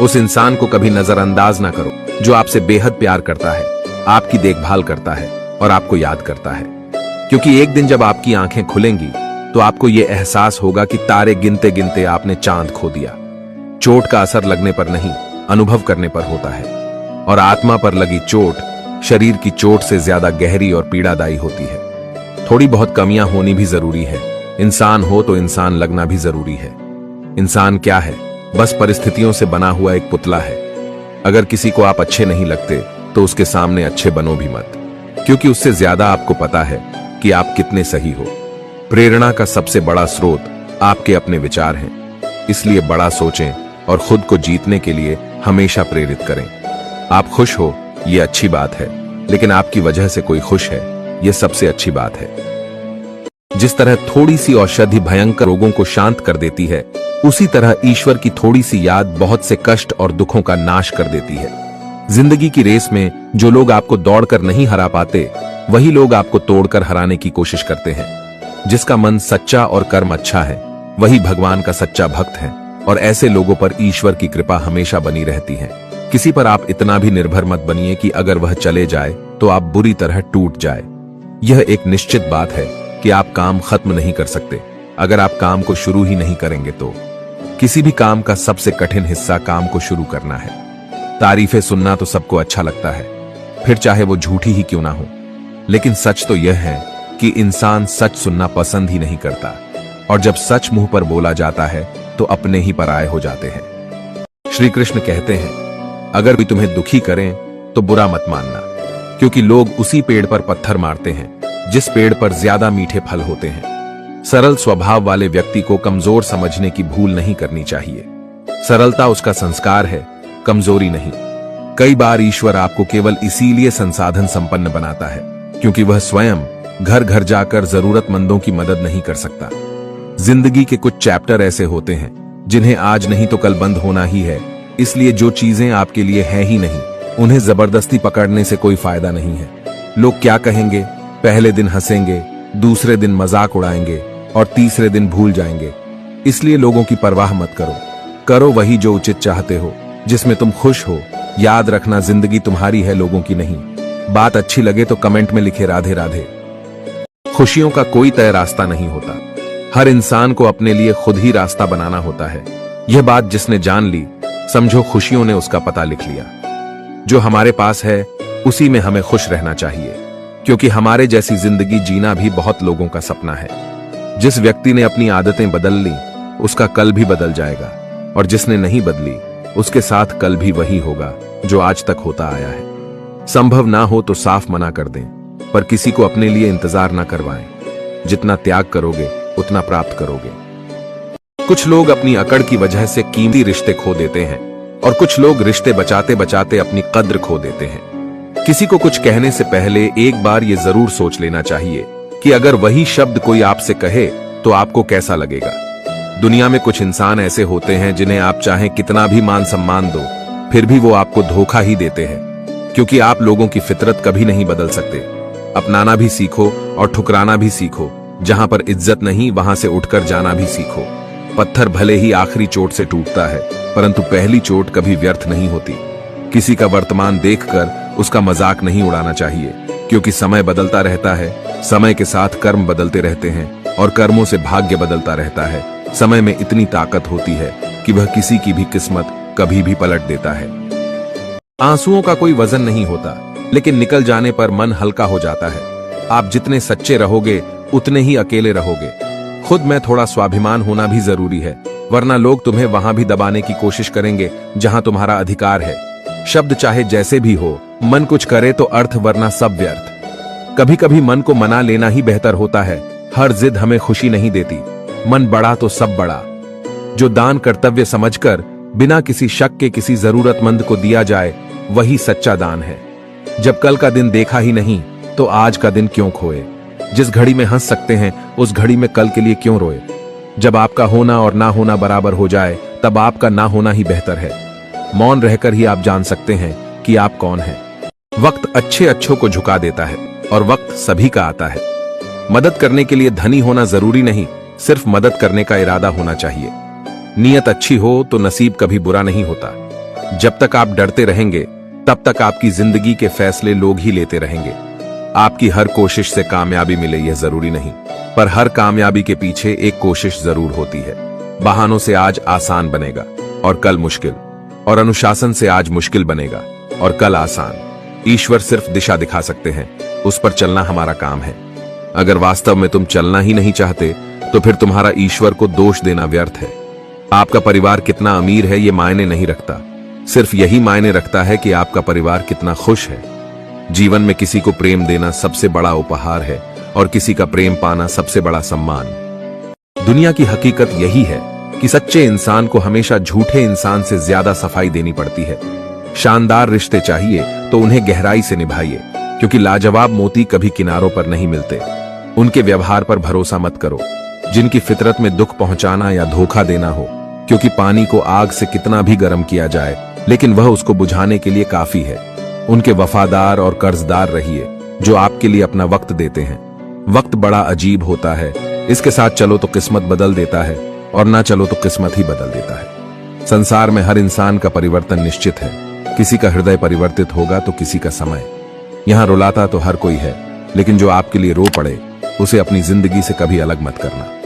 उस इंसान को कभी नजरअंदाज ना करो जो आपसे बेहद प्यार करता है, आपकी देखभाल करता है और आपको याद करता है। क्योंकि एक दिन जब आपकी आंखें खुलेंगी तो आपको यह एहसास होगा कि तारे गिनते गिनते आपने चांद खो दिया। चोट का असर लगने पर नहीं, अनुभव करने पर होता है। और आत्मा पर लगी चोट शरीर की चोट से ज्यादा गहरी और पीड़ादायी होती है। थोड़ी बहुत कमियां होनी भी जरूरी है। इंसान हो तो इंसान लगना भी जरूरी है। इंसान क्या है? बस परिस्थितियों से बना हुआ एक पुतला है। अगर किसी को आप अच्छे नहीं लगते तो उसके सामने अच्छे बनो भी मत, क्योंकि उससे ज्यादा आपको पता है कि आप कितने सही हो। प्रेरणा का सबसे बड़ा स्रोत आपके अपने विचार हैं। इसलिए बड़ा सोचें और खुद को जीतने के लिए हमेशा प्रेरित करें। आप खुश हो ये अच्छी बात है, लेकिन आपकी वजह से कोई खुश है ये सबसे अच्छी बात है। जिस तरह थोड़ी सी औषधि भयंकर रोगों को शांत कर देती है, उसी तरह ईश्वर की थोड़ी सी याद बहुत से कष्ट और दुखों का नाश कर देती है। जिंदगी की रेस में जो लोग आपको दौड़कर नहीं हरा पाते, वही लोग आपको तोड़कर हराने की कोशिश करते हैं। जिसका मन सच्चा और कर्म अच्छा है, वही भगवान का सच्चा भक्त है, और ऐसे लोगों पर ईश्वर की कृपा हमेशा बनी रहती है। किसी पर आप इतना भी निर्भर मत बनिए कि अगर वह चले जाए तो आप बुरी तरह टूट जाए। यह एक निश्चित बात है कि आप काम खत्म नहीं कर सकते। अगर आप काम को शुरू ही नहीं करेंगे तो किसी भी काम का सबसे कठिन हिस्सा काम को शुरू करना है। तारीफें सुनना तो सबको अच्छा लगता है, फिर चाहे वो झूठी ही क्यों ना हो। लेकिन सच तो यह है कि इंसान सच सुनना पसंद ही नहीं करता, और जब सच मुंह पर बोला जाता है तो अपने ही पराये हो जाते हैं। श्री कृष्ण कहते हैं, अगर भी तुम्हें दुखी करें तो बुरा मत मानना, क्योंकि लोग उसी पेड़ पर पत्थर मारते हैं जिस पेड़ पर ज्यादा मीठे फल होते हैं। सरल स्वभाव वाले व्यक्ति को कमजोर समझने की भूल नहीं करनी चाहिए। सरलता उसका संस्कार है, कमजोरी नहीं। कई बार ईश्वर आपको केवल इसीलिए संसाधन संपन्न बनाता है क्योंकि वह स्वयं घर घर जाकर जरूरतमंदों की मदद नहीं कर सकता। जिंदगी के कुछ चैप्टर ऐसे होते हैं जिन्हें आज नहीं तो कल बंद होना ही है। इसलिए जो चीजें आपके लिए है ही नहीं, उन्हें जबरदस्ती पकड़ने से कोई फायदा नहीं है। लोग क्या कहेंगे? पहले दिन हंसेंगे, दूसरे दिन मजाक उड़ाएंगे और तीसरे दिन भूल जाएंगे। इसलिए लोगों की परवाह मत करो। करो वही जो उचित चाहते हो, जिसमें तुम खुश हो। याद रखना, जिंदगी तुम्हारी है, लोगों की नहीं। बात अच्छी लगे तो कमेंट में लिखे राधे राधे। खुशियों का कोई तय रास्ता नहीं होता। हर इंसान को अपने लिए खुद ही रास्ता बनाना होता है। यह बात जिसने जान ली, समझो खुशियों ने उसका पता लिख लिया। जो हमारे पास है उसी में हमें खुश रहना चाहिए, क्योंकि हमारे जैसी जिंदगी जीना भी बहुत लोगों का सपना है। जिस व्यक्ति ने अपनी आदतें बदल ली, उसका कल भी बदल जाएगा, और जिसने नहीं बदली, उसके साथ कल भी वही होगा जो आज तक होता आया है। संभव ना हो तो साफ मना कर दें, पर किसी को अपने लिए इंतजार ना करवाएं। जितना त्याग करोगे उतना प्राप्त करोगे। कुछ लोग अपनी अकड़ की वजह से कीमती रिश्ते खो देते हैं, और कुछ लोग रिश्ते बचाते बचाते अपनी कद्र खो देते हैं। किसी को कुछ कहने से पहले एक बार ये जरूर सोच लेना चाहिए कि अगर वही शब्द कोई आपसे कहे तो आपको कैसा लगेगा। दुनिया में कुछ इंसान ऐसे होते हैं जिन्हें आप चाहे कितना भी मान सम्मान दो, फिर भी वो आपको धोखा ही देते हैं, क्योंकि आप लोगों की फितरत कभी नहीं बदल सकते। अपनाना भी सीखो और ठुकराना भी सीखो। जहां पर इज्जत नहीं, वहां से उठकर जाना भी सीखो। पत्थर भले ही आखिरी चोट से टूटता है, परंतु पहली चोट कभी व्यर्थ नहीं होती। किसी का वर्तमान देखकर उसका मजाक नहीं उड़ाना चाहिए, क्योंकि समय बदलता रहता है। समय के साथ कर्म बदलते रहते हैं, और कर्मों से भाग्य बदलता रहता है। समय में इतनी ताकत होती है कि वह किसी की भी किस्मत कभी भी पलट देता है। आंसुओं का कोई वजन नहीं होता, लेकिन निकल जाने पर मन हल्का हो जाता है। आप जितने सच्चे रहोगे उतने ही अकेले रहोगे। खुद में थोड़ा स्वाभिमान होना भी जरूरी है, वरना लोग तुम्हें वहां भी दबाने की कोशिश करेंगे जहां तुम्हारा अधिकार है। शब्द चाहे जैसे भी हो, मन कुछ करे तो अर्थ, वरना सब व्यर्थ। कभी कभी मन को मना लेना ही बेहतर होता है। हर जिद हमें खुशी नहीं देती। मन बड़ा तो सब बड़ा। जो दान कर्तव्य समझकर बिना किसी शक के किसी जरूरतमंद को दिया जाए, वही सच्चा दान है। जब कल का दिन देखा ही नहीं तो आज का दिन क्यों खोए। जिस घड़ी में हंस सकते हैं उस घड़ी में कल के लिए क्यों रोए। जब आपका होना और ना होना बराबर हो जाए, तब आपका ना होना ही बेहतर है। मौन रहकर ही आप जान सकते हैं कि आप कौन हैं। वक्त अच्छे अच्छों को झुका देता है, और वक्त सभी का आता है। मदद करने के लिए धनी होना जरूरी नहीं, सिर्फ मदद करने का इरादा होना चाहिए। नीयत अच्छी हो तो नसीब कभी बुरा नहीं होता। जब तक आप डरते रहेंगे तब तक आपकी जिंदगी के फैसले लोग ही लेते रहेंगे। आपकी हर कोशिश से कामयाबी मिले यह जरूरी नहीं, पर हर कामयाबी के पीछे एक कोशिश जरूर होती है। बहानों से आज आसान बनेगा और कल मुश्किल, और अनुशासन से आज मुश्किल बनेगा और कल आसान। ईश्वर सिर्फ दिशा दिखा सकते हैं, उस पर चलना हमारा काम है। अगर वास्तव में तुम चलना ही नहीं चाहते तो फिर तुम्हारा ईश्वर को दोष देना व्यर्थ है। आपका परिवार कितना अमीर है ये मायने नहीं रखता, सिर्फ यही मायने रखता है कि आपका परिवार कितना खुश है। जीवन में किसी को प्रेम देना सबसे बड़ा उपहार है और किसी का प्रेम पाना सबसे बड़ा सम्मान। दुनिया की हकीकत यही है कि सच्चे इंसान को हमेशा झूठे इंसान से ज्यादा सफाई देनी पड़ती है। शानदार रिश्ते चाहिए तो उन्हें गहराई से निभाइए, क्योंकि लाजवाब मोती कभी किनारों पर नहीं मिलते। उनके व्यवहार पर भरोसा मत करो जिनकी फितरत में दुख पहुंचाना या धोखा देना हो, क्योंकि पानी को आग से कितना भी गर्म किया जाए लेकिन वह उसको बुझाने के लिए काफी है। उनके वफादार और कर्जदार रहिए जो आपके लिए अपना वक्त देते हैं। वक्त बड़ा अजीब होता है, इसके साथ चलो तो किस्मत बदल देता है और ना चलो तो किस्मत ही बदल देता है। संसार में हर इंसान का परिवर्तन निश्चित है, किसी का हृदय परिवर्तित होगा तो किसी का समय। यहां रुलाता तो हर कोई है, लेकिन जो आपके लिए रो पड़े उसे अपनी जिंदगी से कभी अलग मत करना।